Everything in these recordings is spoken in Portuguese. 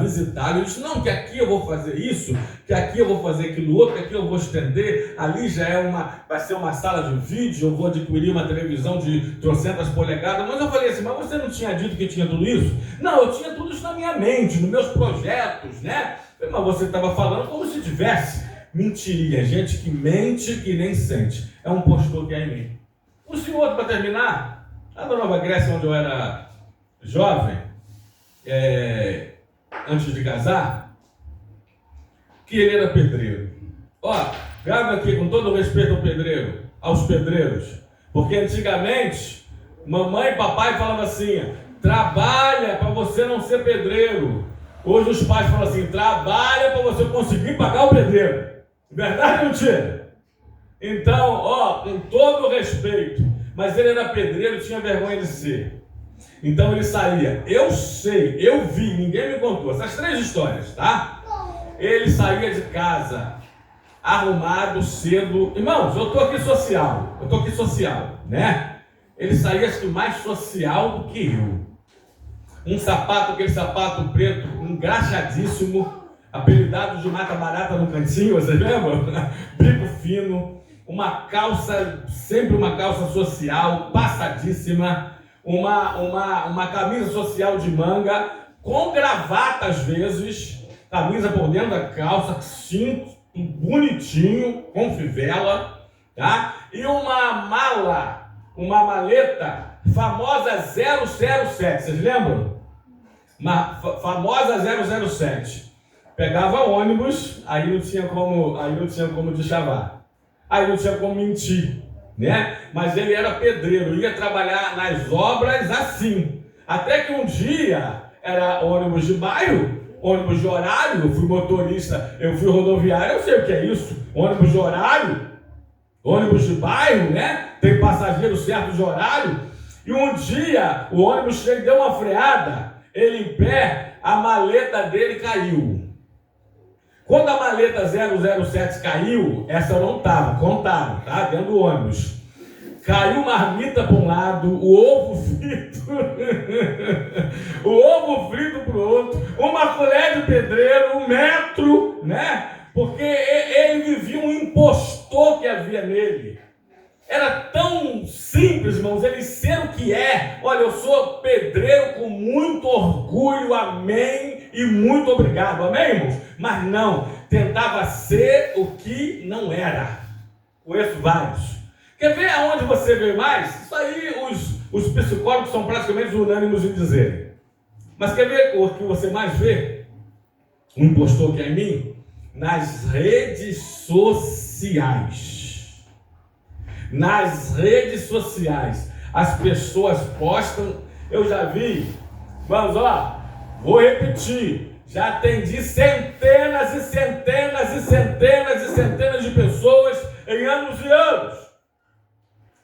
visitá-lo. Ele disse, não, que aqui eu vou fazer isso, que aqui eu vou fazer aquilo outro, que aqui eu vou estender, ali já vai ser uma sala de vídeo, eu vou adquirir uma televisão de 300 polegadas. Mas eu falei assim, mas você não tinha dito que tinha tudo isso? Não, eu tinha tudo isso na minha mente, nos meus projetos, né? Mas você estava falando como se tivesse. Mentiria, gente que mente que nem sente. É um postor que é em mim. O senhor, para terminar, lá na Nova Grécia, onde eu era jovem, antes de casar, que ele era pedreiro. Ó, grava aqui com todo o respeito aos pedreiros, porque antigamente mamãe e papai falavam assim, trabalha para você não ser pedreiro. Hoje os pais falam assim, trabalha para você conseguir pagar o pedreiro. Verdade ou mentira? Então, ó, com todo o respeito, mas ele era pedreiro e tinha vergonha de ser. Então ele saía, eu sei, eu vi, ninguém me contou, essas 3 histórias, tá? Ele saía de casa, arrumado, cedo. Irmãos, eu tô aqui social, né? Ele saía, acho que mais social do que eu. Um sapato, aquele sapato preto, engraxadíssimo, apelidado de mata barata no cantinho, vocês lembram? Bico fino, uma calça, sempre uma calça social, passadíssima, uma camisa social de manga, com gravata às vezes, camisa por dentro da calça, cinto bonitinho, com fivela, tá? E uma maleta famosa 007, vocês lembram? Uma famosa 007. Pegava ônibus, aí não tinha como deschavar, aí não tinha como mentir, né? Mas ele era pedreiro, ia trabalhar nas obras assim. Até que um dia era ônibus de bairro, ônibus de horário. Eu fui motorista, eu fui rodoviário, eu sei o que é isso. Ônibus de horário, ônibus de bairro, né? Tem passageiro certo de horário. E um dia o ônibus deu uma freada, ele em pé, a maleta dele caiu. Quando a maleta 007 caiu, essa eu não estava, contaram, tá? Dentro do ônibus. Caiu marmita para um lado, o ovo frito, o ovo frito para o outro, uma colher de pedreiro, 1 metro, né? Porque ele vivia um impostor que havia nele. Era tão simples, irmãos, ele ser o que é. Olha, eu sou pedreiro com muito orgulho, amém, e muito obrigado, amém, irmãos? Mas não, tentava ser o que não era. Conheço vários. Quer ver aonde você vê mais? Isso aí os psicólogos são praticamente unânimes em dizer. Mas quer ver o que você mais vê? O impostor que é em mim? Nas redes sociais. Nas redes sociais, as pessoas postam, eu já vi, vamos lá, vou repetir, já atendi centenas e centenas e centenas e centenas de pessoas em anos e anos.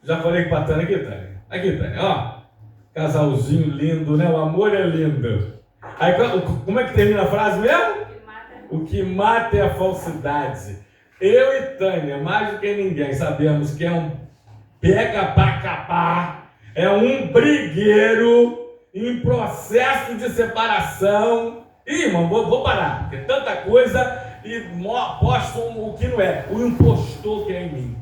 Já falei com a Tânia, aqui Tânia, ó, casalzinho lindo, né? O amor é lindo. Aí como é que termina a frase mesmo? O que mata é a falsidade. Eu e Tânia, mais do que ninguém, sabemos que é um pega-pá-capá, é um brigueiro em processo de separação. Ih, irmão, vou parar, porque tanta coisa e postam o que não é. O impostor que é em mim.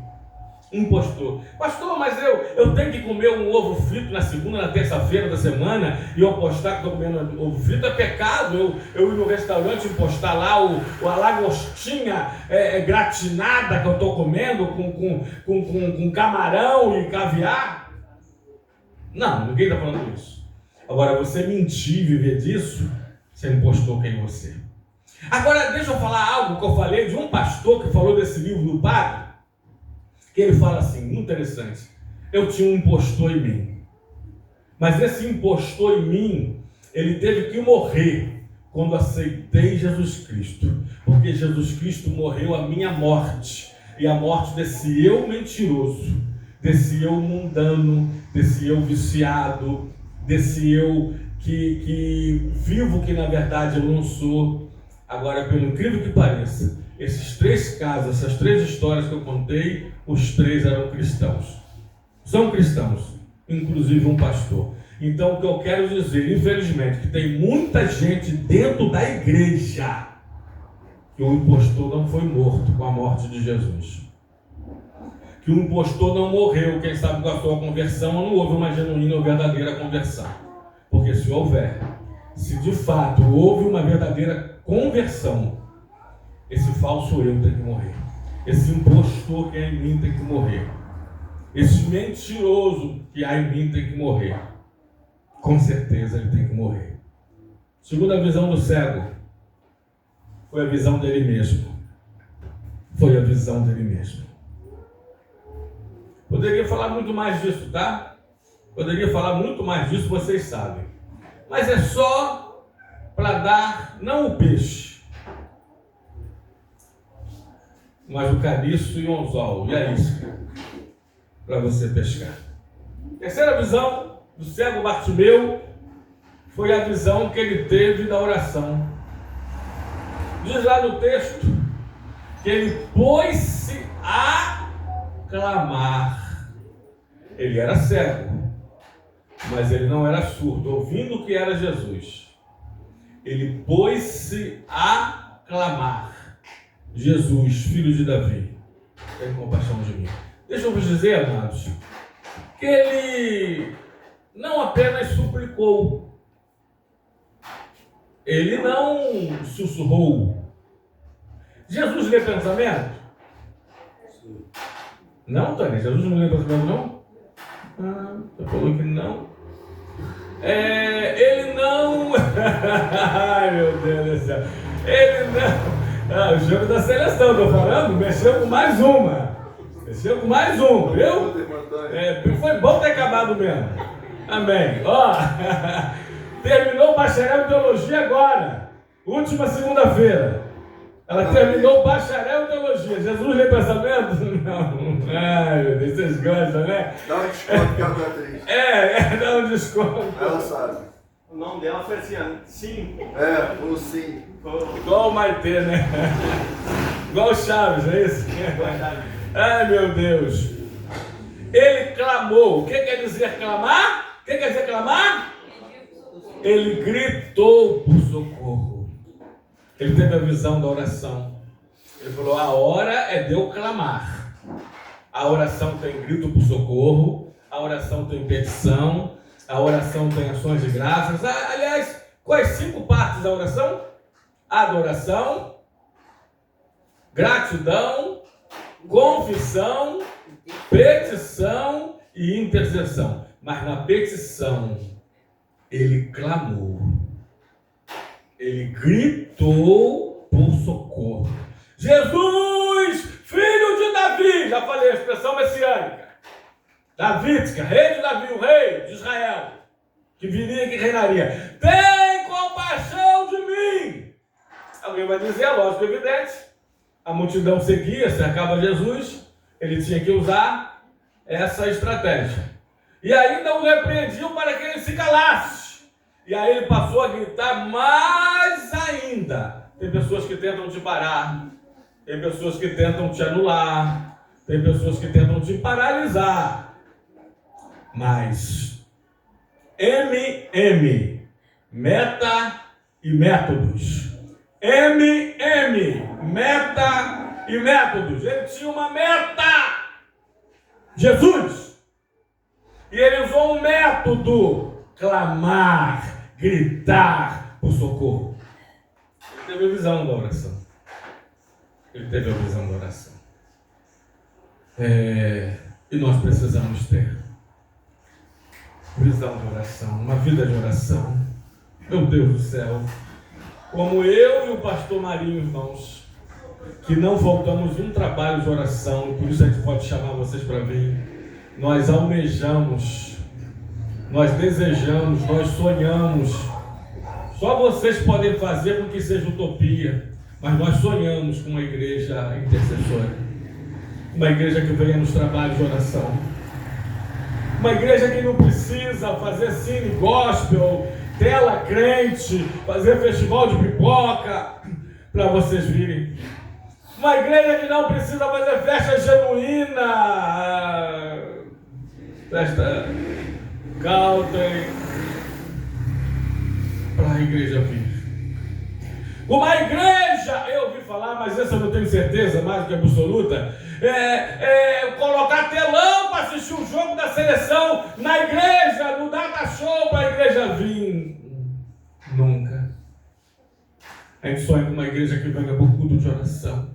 Impostor. Pastor, mas eu tenho que comer um ovo frito na segunda, na terça-feira da semana e eu postar que estou comendo ovo frito, é pecado. Eu ir no restaurante e postar lá a lagostinha gratinada que eu estou comendo com camarão e caviar. Não, ninguém está falando isso. Agora, você mentir e viver disso, você é impostor que é em você. Agora, deixa eu falar algo que eu falei de um pastor que falou desse livro do padre. Que ele fala assim, muito interessante, eu tinha um impostor em mim, mas esse impostor em mim, ele teve que morrer quando aceitei Jesus Cristo, porque Jesus Cristo morreu a minha morte, e a morte desse eu mentiroso, desse eu mundano, desse eu viciado, desse eu que vivo que na verdade eu não sou. Agora, pelo incrível que pareça, esses 3 casos, essas 3 histórias que eu contei, os 3 eram cristãos. São cristãos, inclusive um pastor. Então, o que eu quero dizer, infelizmente, que tem muita gente dentro da igreja que o impostor não foi morto com a morte de Jesus. Que o impostor não morreu, quem sabe, com a sua conversão, ou não houve uma genuína ou verdadeira conversão. Porque se houver, se de fato houve uma verdadeira conversão, esse falso eu tem que morrer. Esse impostor que há em mim tem que morrer. Esse mentiroso que há em mim tem que morrer. Com certeza ele tem que morrer. Segunda visão do cego foi a visão dele mesmo. Foi a visão dele mesmo. Poderia falar muito mais disso, tá? Poderia falar muito mais disso, vocês sabem. Mas é só para dar, não o peixe, mas o cariço e o anzol, e a isca, para você pescar. Terceira visão do cego Bartimeu foi a visão que ele teve da oração. Diz lá no texto que ele pôs-se a clamar. Ele era cego, mas ele não era surdo, ouvindo que era Jesus. Ele pôs-se a clamar: Jesus, filho de Davi, tem compaixão de mim. Deixa eu vos dizer, amados, que ele não apenas suplicou, ele não sussurrou. Jesus lê pensamento? Não, Tânia, Jesus não lê pensamento, não? Você falou que não. Ele não. Ai, meu Deus do céu. Ele não. O jogo da seleção, tô falando, mexeu com mais uma. Mexeu com mais um, viu? Foi bom ter acabado mesmo. Amém. Ó, terminou o bacharel em teologia agora. Última segunda-feira. Ela terminou o bacharel em teologia. Jesus lê pensamento? Não. Ai, meu Deus, vocês gostam, né? Dá um desconto que ela tá triste. Dá um desconto. Ela sabe. O nome dela foi assim, sim. O sim. Igual o Maitê, né? Igual o Chaves, é isso? Ai, meu Deus. Ele clamou. O que quer dizer clamar? O que quer dizer clamar? Ele gritou por socorro. Ele teve a visão da oração. Ele falou: a hora é de eu clamar. A oração tem grito por socorro. A oração tem petição. A oração tem ações de graças. Aliás, quais 5 partes da oração? Adoração, gratidão, confissão, petição e intercessão. Mas na petição, ele clamou. Ele gritou por socorro. Jesus, filho de Davi. Já falei a expressão messiânica. Davídica, rei de Davi, o rei de Israel, que viria e que reinaria. Tem compaixão de mim. Alguém vai dizer, lógico, evidente. A multidão seguia, cercava Jesus. Ele tinha que usar essa estratégia. E ainda o repreendiam para que ele se calasse. E aí ele passou a gritar mais ainda. Tem pessoas que tentam te parar. Tem pessoas que tentam te anular. Tem pessoas que tentam te paralisar. Mas meta e métodos. Meta e métodos. Ele tinha uma meta. Jesus. E ele usou um método: clamar, gritar por socorro. Ele teve a visão da oração. E nós precisamos ter visão de oração, uma vida de oração. Meu Deus do céu. Como eu e o pastor Marinho, irmãos, que não faltamos um trabalho de oração, e por isso a gente pode chamar vocês para vir. Nós almejamos, nós desejamos, nós sonhamos. Só vocês podem fazer com que seja utopia, mas nós sonhamos com uma igreja intercessora, uma igreja que venha nos trabalhos de oração, uma igreja que não precisa fazer cine gospel, tela crente, fazer festival de pipoca para vocês virem. Uma igreja que não precisa fazer festa genuína, festa country, para a igreja vir. Uma igreja, eu ouvi falar, mas essa eu não tenho certeza, mais do que absoluta, colocar telão para assistir o jogo da seleção na igreja, no data show para a igreja vir. Nunca. A gente sonha com uma igreja que venha por culto de oração.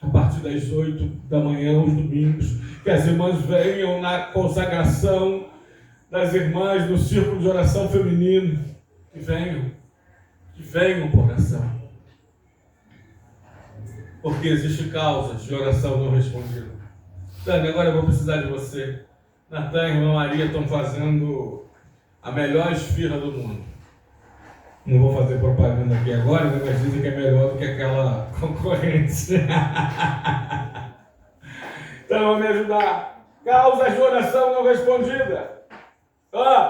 A partir das 8 da manhã, os domingos, que as irmãs venham na consagração das irmãs no círculo de oração feminino. Que venham por oração. Porque existem causas de oração não respondida. Tânia, agora eu vou precisar de você. Natan e irmã Maria estão fazendo a melhor esfirra do mundo. Não vou fazer propaganda aqui agora, mas dizem que é melhor do que aquela concorrente. Então, vão me ajudar. Causas de oração não respondida.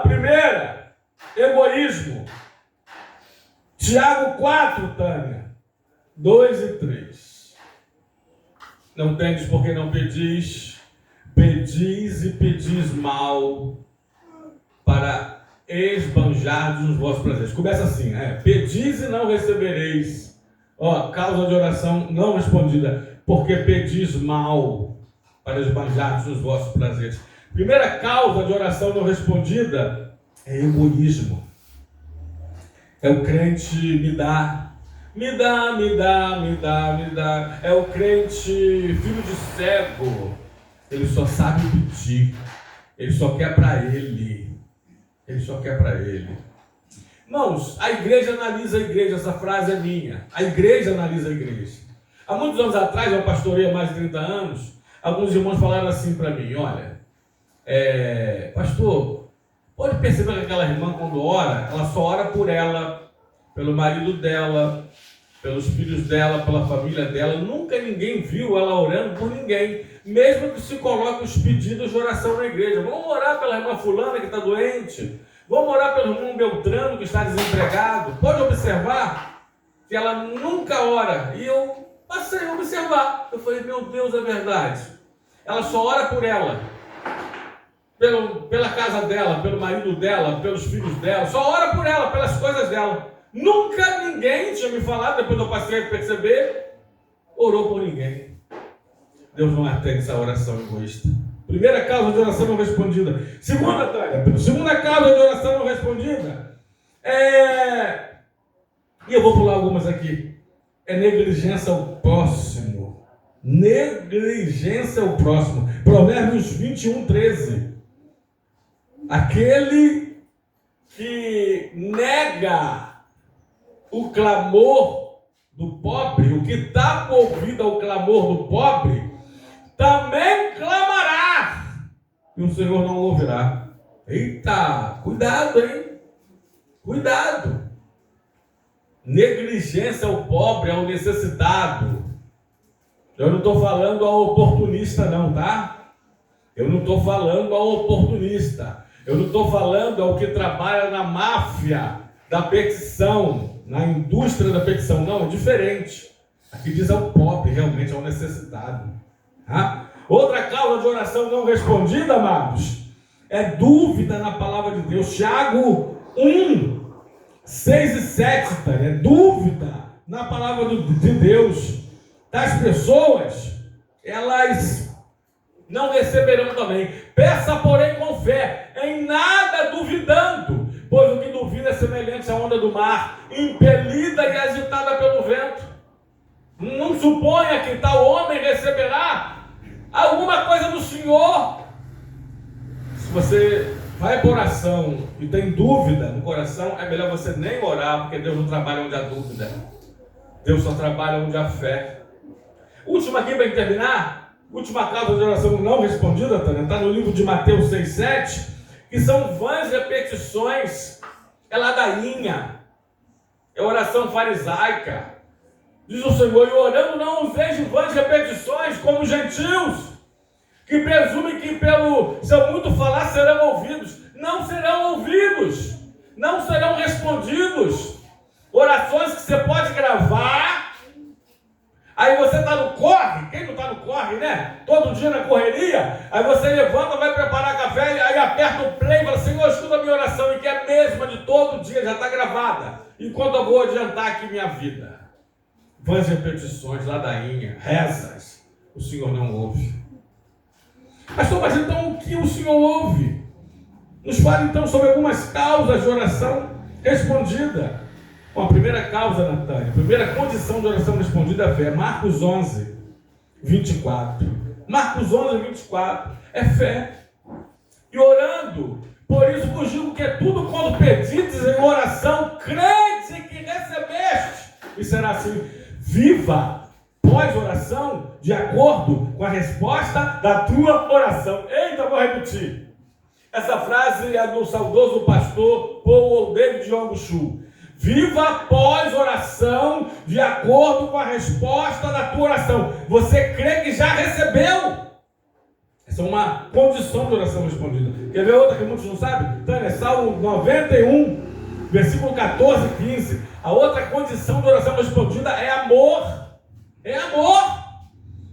Primeira, egoísmo. Tiago 4, Tânia, 2 e 3. Não tendes porque não pedis, pedis e pedis mal para esbanjardes os vossos prazeres. Começa assim, pedis e não recebereis. Causa de oração não respondida, porque pedis mal para esbanjardes os vossos prazeres. Primeira causa de oração não respondida é egoísmo. É o crente me dá. É o crente filho de cego. Ele só sabe pedir. Ele só quer para ele. Irmãos, a igreja analisa a igreja. Essa frase é minha. A igreja analisa a igreja. Há muitos anos atrás, eu pastorei há mais de 30 anos. Alguns irmãos falaram assim para mim: olha, pastor, pode perceber que aquela irmã, quando ora, ela só ora por ela, pelo marido dela, pelos filhos dela, pela família dela. Nunca ninguém viu ela orando por ninguém, mesmo que se coloque os pedidos de oração na igreja. Vamos orar pela irmã fulana que está doente, vamos orar pelo irmão Beltrano que está desempregado. Pode observar que ela nunca ora. E eu passei a observar. Eu falei: meu Deus, é verdade. Ela só ora por ela, pela casa dela, pelo marido dela, pelos filhos dela. Só ora por ela, pelas coisas dela. Nunca ninguém tinha me falado, depois eu passei a perceber, orou por ninguém. Deus não atende essa oração egoísta. Primeira causa de oração não respondida. Segunda causa de oração não respondida e eu vou pular algumas aqui, é negligência ao próximo. Negligência ao próximo. Provérbios 21, 13. Aquele que nega o clamor do pobre, o que tapa ouvido ao clamor do pobre, também clamará, e o Senhor não ouvirá. Eita, cuidado, hein? Cuidado. Negligência ao pobre, ao necessitado. Eu não estou falando ao oportunista não, tá? Eu não estou falando ao oportunista. Eu não estou falando ao que trabalha na máfia da petição, na indústria da petição. Não, é diferente. Aqui diz ao pobre, realmente ao necessitado. Tá? Outra causa de oração não respondida, amados, é dúvida na palavra de Deus. Tiago 1, 6 e 7, é dúvida na palavra de Deus. Das pessoas, elas não receberão também. Peça, porém, com fé, em nada duvidando, pois o que duvida é semelhante à onda do mar, impelida e agitada pelo vento. Não suponha que tal homem receberá alguma coisa do Senhor. Se você vai para oração e tem dúvida no coração, é melhor você nem orar, porque Deus não trabalha onde há dúvida. Deus só trabalha onde há fé. Última aqui para terminar, última causa de oração não respondida, está no livro de Mateus 6, 7, que são vãs repetições, é ladainha, é oração farisaica. Diz o Senhor: e orando não useis de vãs repetições como os gentios, que presumem que pelo seu muito falar serão ouvidos. Não serão ouvidos, não serão respondidos. Orações que você pode gravar. Aí você está no corre, quem não está no corre, né? Todo dia na correria. Aí você levanta, vai preparar café, aí aperta o play e fala: Senhor, escuta a minha oração. E quer mesma de todo dia, já está gravada. Enquanto eu vou adiantar aqui minha vida. Vãs repetições, ladainha, rezas. O Senhor não ouve. Pastor, mas então o que o Senhor ouve? Nos fala então sobre algumas causas de oração respondida. Bom, a primeira causa, Natânia, a primeira condição de oração respondida é a fé. Marcos 11, 24. Marcos 11, 24. É fé. E orando, por isso vos digo que tudo quando pedides em oração, crede que recebeste. E será assim. Viva pós-oração de acordo com a resposta da tua oração. Eita, vou repetir. Essa frase é do saudoso pastor Paul David Yongchu. Viva pós-oração de acordo com a resposta da tua oração. Você crê que já recebeu? Essa é uma condição de oração respondida. Quer ver outra que muitos não sabem? Tânia, Salmo 91, versículo 14 e 15. A outra condição de oração respondida é amor. É amor.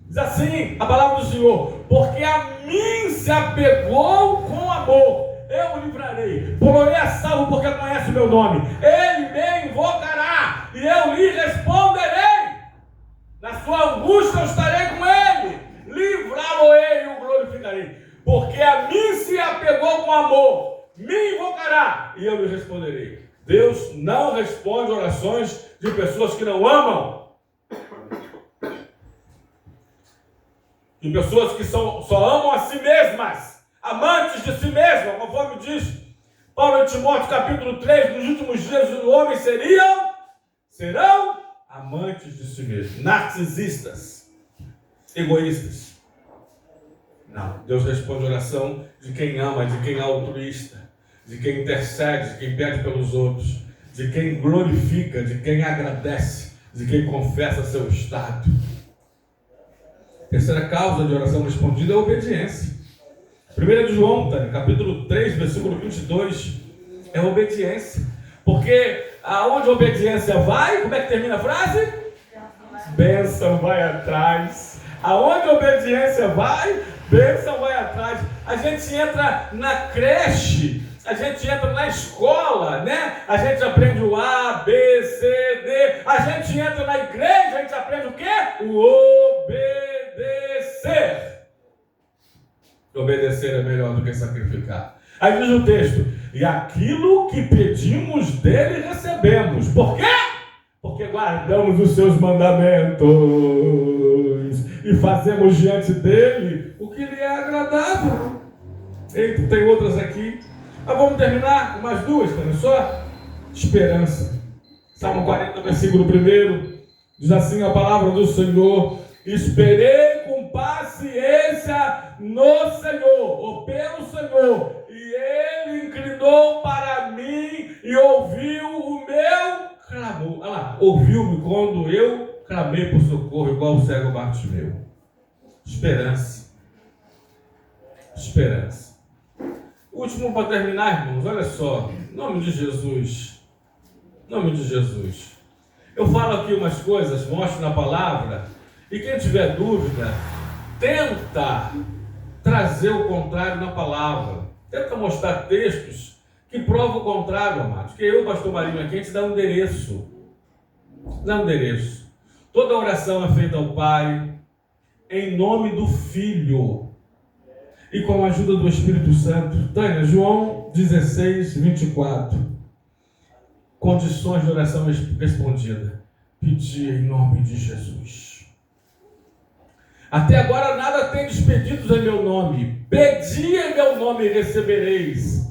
Diz assim a palavra do Senhor: porque a mim se apegou com amor, eu o livrarei, porei a salvo porque conhece o meu nome, ele me invocará e eu lhe responderei, na sua angústia eu estarei com ele, livrá-lo-ei e o glorificarei, porque a mim se apegou com amor, me invocará e eu lhe responderei. Deus não responde orações de pessoas que não amam, de pessoas que só amam a si mesmas, amantes de si mesmas, conforme diz Paulo em Timóteo capítulo 3, nos últimos dias os homens serão amantes de si mesmos, narcisistas, egoístas. Não, Deus responde a oração de quem ama, de quem é altruísta, de quem intercede, de quem pede pelos outros, de quem glorifica, de quem agradece, de quem confessa seu estado. Terceira causa de oração respondida é a obediência. 1 de João, capítulo 3, versículo 22, é a obediência. Porque aonde a obediência vai, como é que termina a frase? Bênção vai atrás. Aonde a obediência vai, bênção vai atrás. A gente entra na creche, a gente entra na escola, né? A gente aprende o A, B, C, D. A gente entra na igreja, a gente aprende o quê? O obedecer. Obedecer é melhor do que sacrificar. Aí diz o texto: e aquilo que pedimos dele recebemos. Por quê? Porque guardamos os seus mandamentos e fazemos diante dele o que lhe é agradável. Eita, tem outras aqui. Mas vamos terminar com mais duas, tá? Só esperança. Salmo 40, versículo 1, diz assim a palavra do Senhor: esperei com paciência no Senhor, ou pelo Senhor, e ele inclinou para mim e ouviu o meu clamor. Olha lá, ouviu-me quando eu clamei por socorro, igual o cego Bartimeu. Esperança. Esperança. Último para terminar, irmãos, olha só, em nome de Jesus, em nome de Jesus. Eu falo aqui umas coisas, mostro na palavra, e quem tiver dúvida, tenta trazer o contrário na palavra. Tenta mostrar textos que provam o contrário, amados. Que eu, pastor Marinho, aqui, a gente dá um endereço. Dá um endereço. Toda oração é feita ao Pai, em nome do Filho, e com a ajuda do Espírito Santo. Tânia, João 16, 24. Condições de oração respondida. Pedir em nome de Jesus. Até agora nada tendes pedidos em meu nome. Pedi em meu nome e recebereis,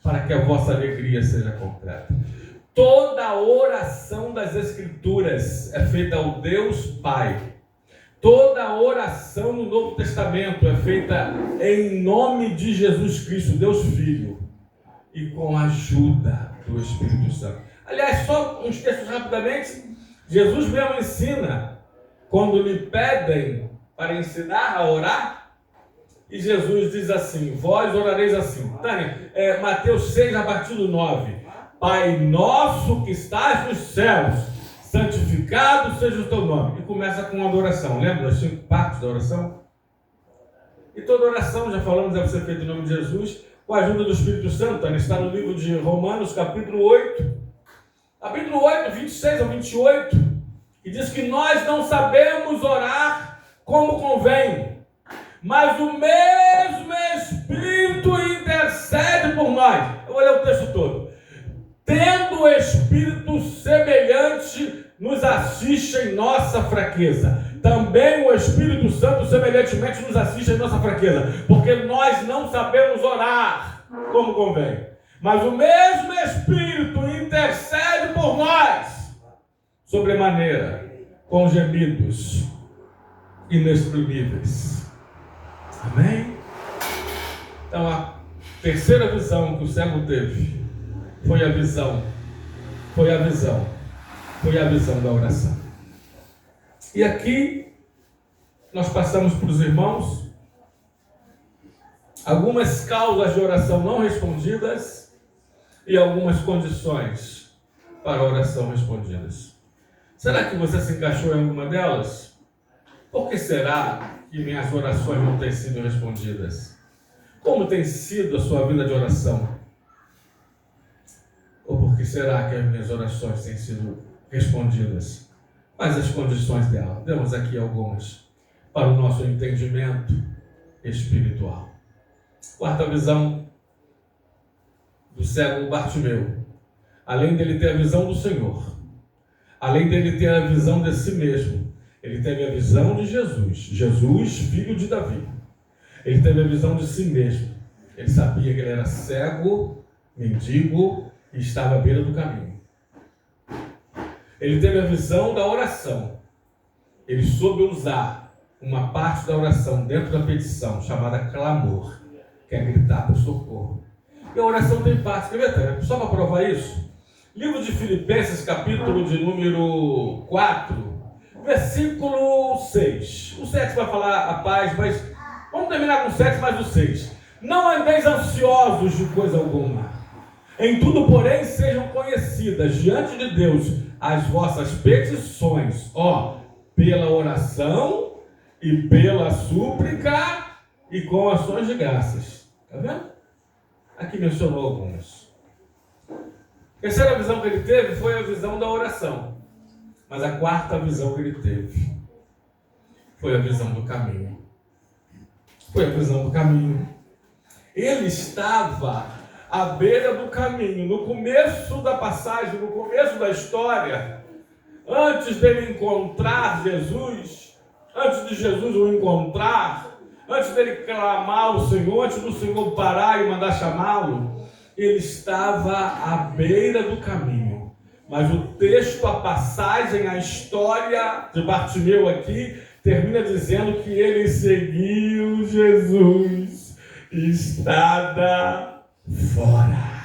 para que a vossa alegria seja completa. Toda oração das Escrituras é feita ao Deus Pai. Toda oração no Novo Testamento é feita em nome de Jesus Cristo, Deus Filho, e com a ajuda do Espírito Santo. Aliás, só uns textos rapidamente. Jesus mesmo ensina, quando lhe pedem para ensinar a orar, e Jesus diz assim: vós orareis assim. Tânia, Mateus 6, a partir do 9. Pai nosso que estás nos céus, santificado seja o teu nome. E começa com uma adoração. Lembra das 5 partes da oração? E toda oração, já falamos, deve ser feita em nome de Jesus, com a ajuda do Espírito Santo. Está no livro de Romanos, capítulo 8. Capítulo 8, 26 ao 28, que diz que nós não sabemos orar como convém, mas o mesmo Espírito intercede por nós. Eu vou ler o texto todo. Tendo o Espírito semelhante nos assiste em nossa fraqueza. Também o Espírito Santo semelhantemente nos assiste em nossa fraqueza. Porque nós não sabemos orar como convém. Mas o mesmo Espírito intercede por nós. Sobremaneira, com gemidos inexprimíveis. Amém? Então a terceira visão que o cego teve foi a visão da oração. E aqui nós passamos para os irmãos algumas causas de oração não respondidas e algumas condições para a oração respondidas. Será que você se encaixou em alguma delas? Por que será que minhas orações não têm sido respondidas? Como tem sido a sua vida de oração? Ou por que será que as minhas orações têm sido respondidas? Quais as condições dela? Temos aqui algumas para o nosso entendimento espiritual. Quarta visão do cego Bartimeu. Além dele ter a visão do Senhor, além dele ter a visão de si mesmo, ele teve a visão de Jesus, Jesus, filho de Davi. Ele teve a visão de si mesmo. Ele sabia que ele era cego, mendigo e estava à beira do caminho. Ele teve a visão da oração. Ele soube usar uma parte da oração dentro da petição, chamada clamor, que é gritar por socorro. E a oração tem parte, quer ver? Só para provar isso. Livro de Filipenses, capítulo de número 4, versículo 6. O 7 vai falar a paz, mas vamos terminar com o 7 mais o 6. Não andeis ansiosos de coisa alguma. Em tudo, porém, sejam conhecidas diante de Deus as vossas petições, pela oração e pela súplica e com ações de graças. Está vendo? Aqui mencionou algumas. A terceira visão que ele teve foi a visão da oração. Mas a quarta visão que ele teve foi a visão do caminho. Foi a visão do caminho. Ele estava à beira do caminho, no começo da passagem, no começo da história, antes dele encontrar Jesus, antes de Jesus o encontrar, antes dele clamar ao Senhor, antes do Senhor parar e mandar chamá-lo, ele estava à beira do caminho. Mas o texto, a passagem, a história de Bartimeu aqui, termina dizendo que ele seguiu Jesus estrada fora.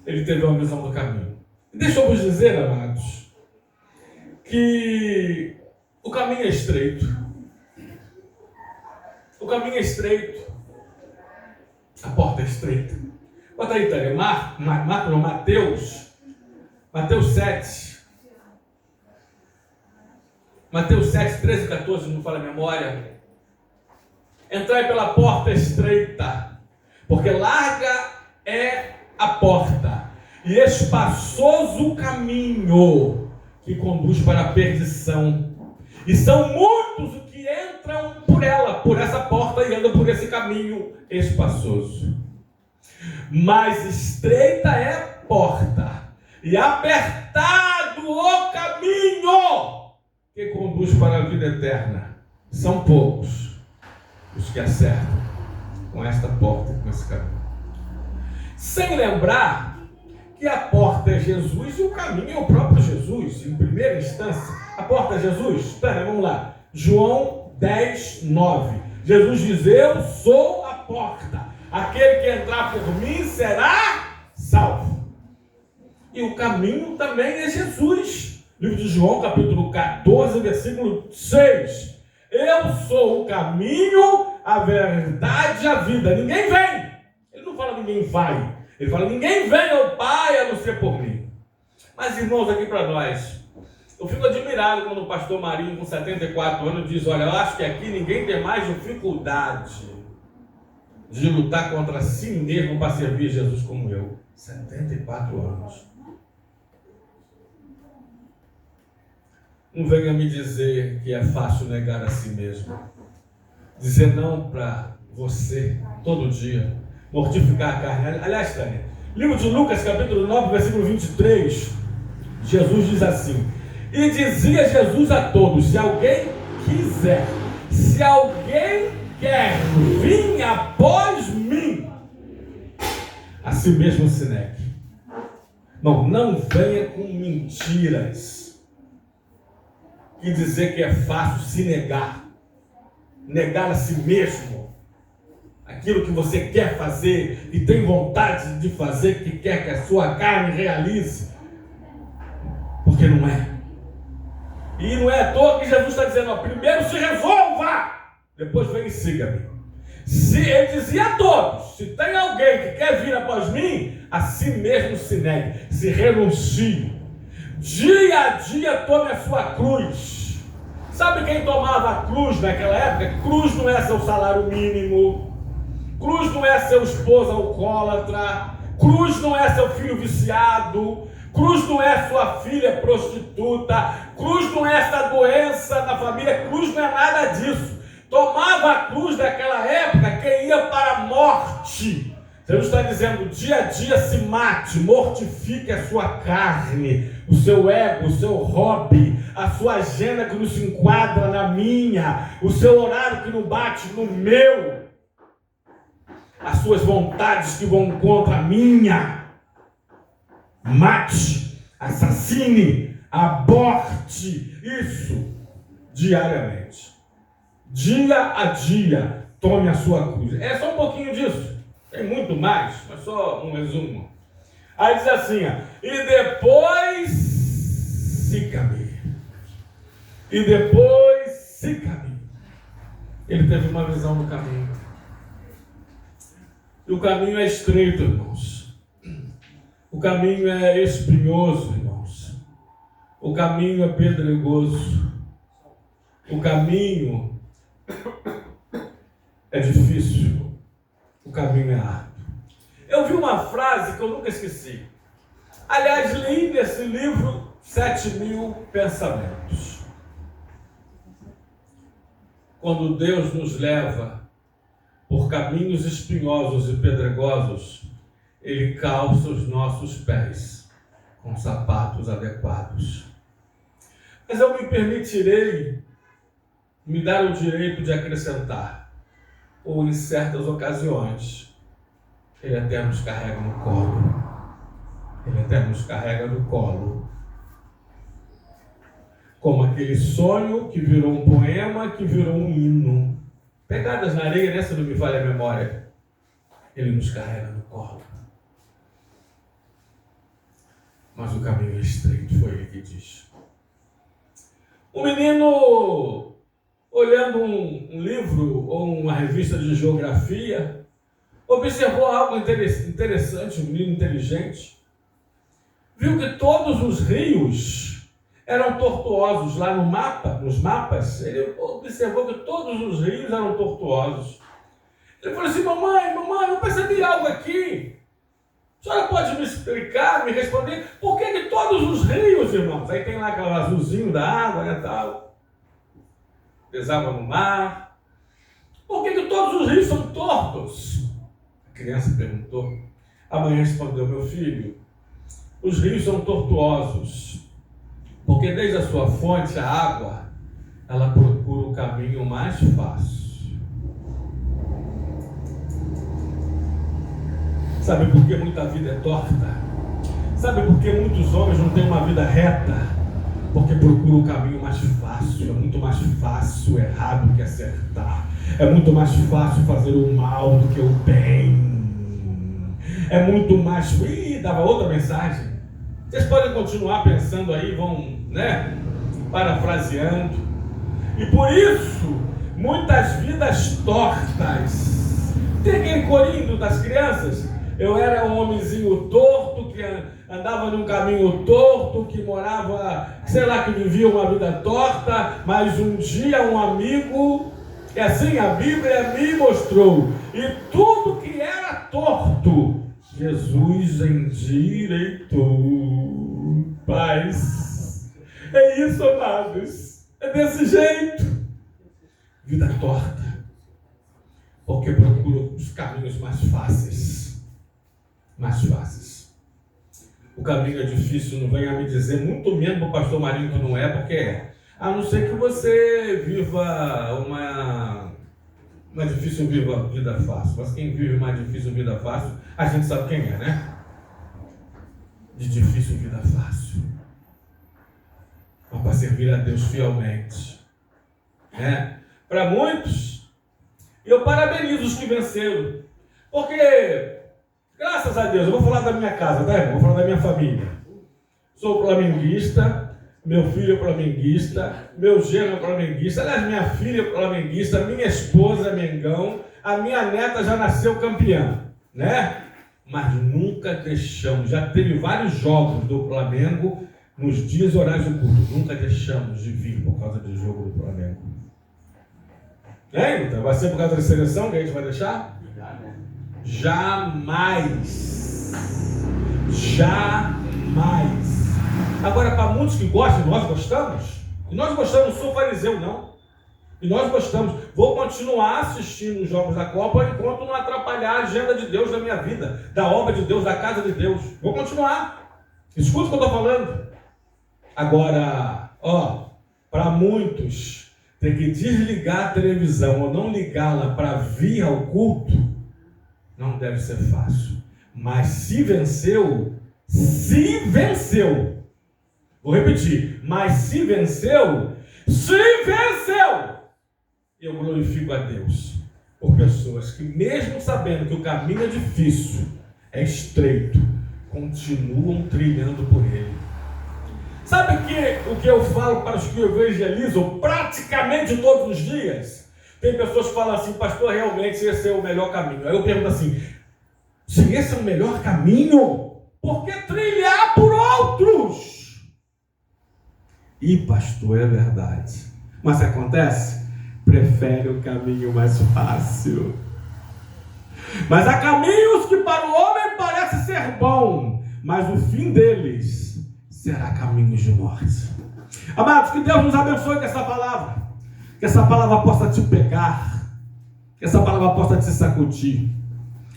Ele teve uma visão do caminho. E deixa eu vos dizer, amados, que o caminho é estreito. O caminho é estreito. A porta é estreita. Bota aí, Tânia. Mateus 7. Mateus 7, 13 e 14, não fala a memória. Entrai pela porta estreita, porque larga é a porta, e espaçoso o caminho que conduz para a perdição. E são muitos os que entram por ela, por essa porta, e andam por esse caminho espaçoso. Mas estreita é a porta, e apertado o caminho que conduz para a vida eterna. São poucos os que acertam com esta porta e com esse caminho. Sem lembrar que a porta é Jesus e o caminho é o próprio Jesus, em primeira instância. A porta é Jesus? Pera, vamos lá. João 10, 9. Jesus diz: eu sou a porta. Aquele que entrar por mim será salvo. E o caminho também é Jesus. Livro de João, capítulo 14, versículo 6. Eu sou o caminho, a verdade e a vida. Ninguém vem. Ele não fala ninguém vai. Ele fala ninguém vem ao Pai a não ser por mim. Mas, irmãos, aqui para nós, eu fico admirado quando o pastor Marinho, com 74 anos, diz: olha, eu acho que aqui ninguém tem mais dificuldade de lutar contra si mesmo para servir Jesus como eu. 74 anos. Não venha me dizer que é fácil negar a si mesmo. Dizer não para você todo dia. Mortificar a carne. Aliás, Tânia, livro de Lucas, capítulo 9, versículo 23, Jesus diz assim: e dizia Jesus a todos: se alguém quiser, se alguém quer vir após mim, a si mesmo se negue. Não venha com mentiras e dizer que é fácil se negar. Negar a si mesmo. Aquilo que você quer fazer e tem vontade de fazer, que quer que a sua carne realize. Porque não é. E não é à toa que Jesus está dizendo: ó, primeiro se resolva, depois vem e siga-me. Se ele dizia a todos: se tem alguém que quer vir após mim, a si mesmo se negue, se renuncie. Dia a dia tome a sua cruz. Sabe quem tomava a cruz naquela época? Cruz não é seu salário mínimo. Cruz não é seu esposo alcoólatra. Cruz não é seu filho viciado. Cruz não é sua filha prostituta. Cruz não é essa doença na família. Cruz não é nada disso. Tomava a cruz daquela época quem ia para a morte. Jesus está dizendo: dia a dia se mate, mortifique a sua carne, o seu ego, o seu hobby, a sua agenda que não se enquadra na minha, o seu horário que não bate no meu, as suas vontades que vão contra a minha. Mate, assassine, aborte isso diariamente. Dia a dia, tome a sua cruz. É só um pouquinho disso. Tem muito mais, mas só um resumo. Aí diz assim, ó, e depois siga-me. E depois siga-me. Ele teve uma visão do caminho. E o caminho é estreito, irmãos. O caminho é espinhoso, irmãos. O caminho é pedregoso. O caminho é difícil. O caminho é árduo. Eu vi uma frase que eu nunca esqueci. Aliás, li nesse livro 7.000 pensamentos. Quando Deus nos leva por caminhos espinhosos e pedregosos, Ele calça os nossos pés com sapatos adequados. Mas eu me permitirei me dar o direito de acrescentar, ou em certas ocasiões, Ele até nos carrega no colo. Ele até nos carrega no colo. Como aquele sonho que virou um poema, que virou um hino. Pegadas na areia, né, se não me falha a memória. Ele nos carrega no colo. Mas o caminho é estreito, foi ele que diz. O menino, olhando um livro ou uma revista de geografia, observou algo interessante, um menino inteligente. Viu que todos os rios eram tortuosos lá no mapa, nos mapas. Ele observou que todos os rios eram tortuosos. Ele falou assim: mamãe, eu percebi algo aqui. A senhora pode me explicar, me responder, por que todos os rios, irmãos, aí tem lá aquele azulzinho da água, né, tal, desava no mar, por que todos os rios são tortos? A criança perguntou. A mãe respondeu: meu filho, os rios são tortuosos, porque desde a sua fonte, a água, ela procura o caminho mais fácil. Sabe por que muita vida é torta? Sabe por que muitos homens não têm uma vida reta? Porque procuram o caminho mais fácil. É muito mais fácil errar do que acertar. É muito mais fácil fazer o mal do que o bem. É muito mais... Ih, dava outra mensagem. Vocês podem continuar pensando aí, vão, né, parafraseando. E por isso, muitas vidas tortas. Tem aquele corinho das crianças? Eu era um homenzinho torto, que andava num caminho torto, que morava, sei lá, que vivia uma vida torta, mas um dia um amigo E assim a Bíblia me mostrou. E tudo que era torto, Jesus endireitou. Paz. É isso, amados. É desse jeito. Vida torta. Porque procura os caminhos mais fáceis. Mais fáceis. O caminho é difícil, não venha me dizer, muito menos para o pastor Marinho que não é, porque é. A não ser que você viva uma difícil vida fácil. Mas quem vive uma difícil vida fácil, a gente sabe quem é, né? De difícil vida fácil. Mas para servir a Deus fielmente. Né? Para muitos, eu parabenizo os que venceram. Porque, graças a Deus, eu vou falar da minha casa, tá, irmão? Vou falar da minha família. Sou flamenguista. Meu filho é flamenguista, meu genro é flamenguista, aliás, minha filha é flamenguista, minha esposa é mengão, a minha neta já nasceu campeã, né? Mas nunca deixamos, já teve vários jogos do Flamengo nos dias horários do culto, nunca deixamos de vir por causa do jogo do Flamengo. Então, vai ser por causa da seleção que a gente vai deixar? Jamais. Jamais. Agora, para muitos que gostam, nós gostamos, e nós gostamos, não sou fariseu não, e nós gostamos, vou continuar assistindo os jogos da Copa enquanto não atrapalhar a agenda de Deus da minha vida, da obra de Deus, da casa de Deus, vou continuar, escuta o que eu estou falando. Agora, para muitos, ter que desligar a televisão ou não ligá-la para vir ao culto, não deve ser fácil, mas se venceu, vou repetir, mas se venceu, eu glorifico a Deus por pessoas que, mesmo sabendo que o caminho é difícil, é estreito, continuam trilhando por ele. Sabe o que eu falo para os que evangelizam praticamente todos os dias? Tem pessoas que falam assim, pastor, realmente esse é o melhor caminho. Aí eu pergunto assim, se esse é o melhor caminho, por que trilhar por outros? E pastor, é verdade. Mas acontece? Prefere o caminho mais fácil. Mas há caminhos que para o homem parece ser bom, mas o fim deles será caminhos de morte. Amados, que Deus nos abençoe com essa palavra. Que essa palavra possa te pegar. Que essa palavra possa te sacudir.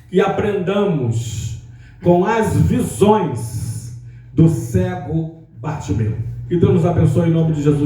Que aprendamos com as visões do cego Bartimeu. Que Deus nos abençoe em nome de Jesus.